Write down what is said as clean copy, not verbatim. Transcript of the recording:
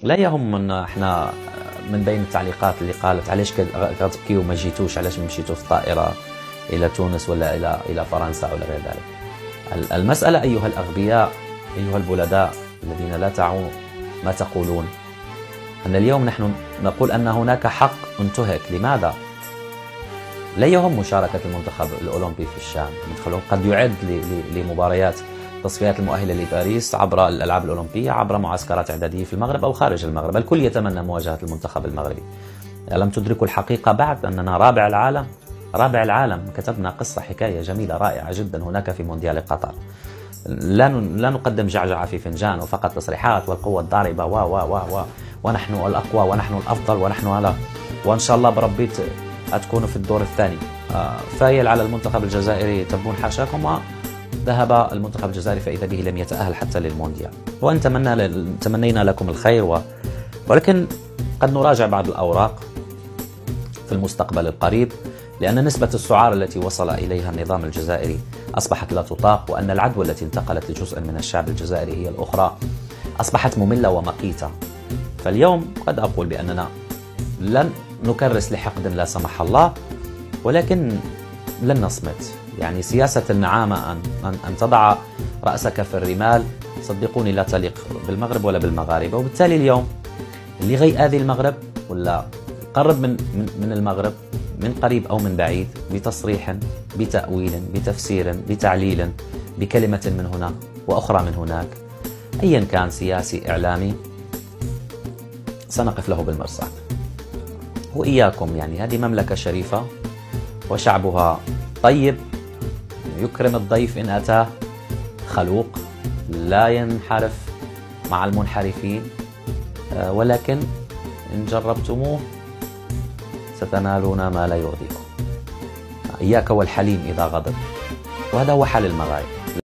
لا يهمنا احنا من بين التعليقات اللي قالت علاش كتبكيو وما جيتوش، علاش ما مشيتوا في الطائرة إلى تونس ولا إلى فرنسا ولا غير ذلك. المسألة أيها الأغبياء، أيها البلداء الذين لا تعوا ما تقولون، أن اليوم نحن نقول أن هناك حق انتهك. لماذا؟ لا يهم مشاركة المنتخب الأولمبي في الشام، قد يعد لمباريات تصفيات المؤهلة لباريس عبر الألعاب الأولمبية، عبر معسكرات إعدادية في المغرب أو خارج المغرب. الكل يتمنى مواجهة المنتخب المغربي. ألم تدركوا الحقيقة بعد أننا رابع العالم؟ رابع العالم. كتبنا قصة حكاية جميلة رائعة جدا هناك في مونديال قطر. لا نقدم جعجعة في فنجان وفقط تصريحات والقوة الضاربة ونحن الأقوى ونحن الأفضل ونحن على، وإن شاء الله بربي تكونوا في الدور الثاني. فايل على المنتخب الجزائري تبون حاشاكم، ذهب المنتخب الجزائري فإذا به لم يتأهل حتى للمونديال. وأن تمنينا لكم الخير ولكن قد نراجع بعض الأوراق في المستقبل القريب، لأن نسبة السعار التي وصل إليها النظام الجزائري أصبحت لا تطاق، وأن العدوى التي انتقلت لجزء من الشعب الجزائري هي الأخرى أصبحت مملة ومقيتة. فاليوم قد أقول بأننا لن نكرس لحقد لا سمح الله، ولكن لن نصمت. يعني سياسة النعامة أن تضع رأسك في الرمال، صدقوني لا تليق بالمغرب ولا بالمغاربة. وبالتالي اليوم اللي غيأذي المغرب ولا قرب من المغرب من قريب أو من بعيد بتصريح، بتأويل، بتفسير، بتعليل، بكلمة من هنا وأخرى من هناك، أيا كان سياسي إعلامي، سنقف له بالمرصاد. وإياكم، يعني هذه مملكة شريفة وشعبها طيب، يكرم الضيف إن أتاه، خلوق، لا ينحرف مع المنحرفين، ولكن إن جربتموه ستنالون ما لا يرضيكم. إياك والحليم إذا غضب، وهذا هو حال المغاربة.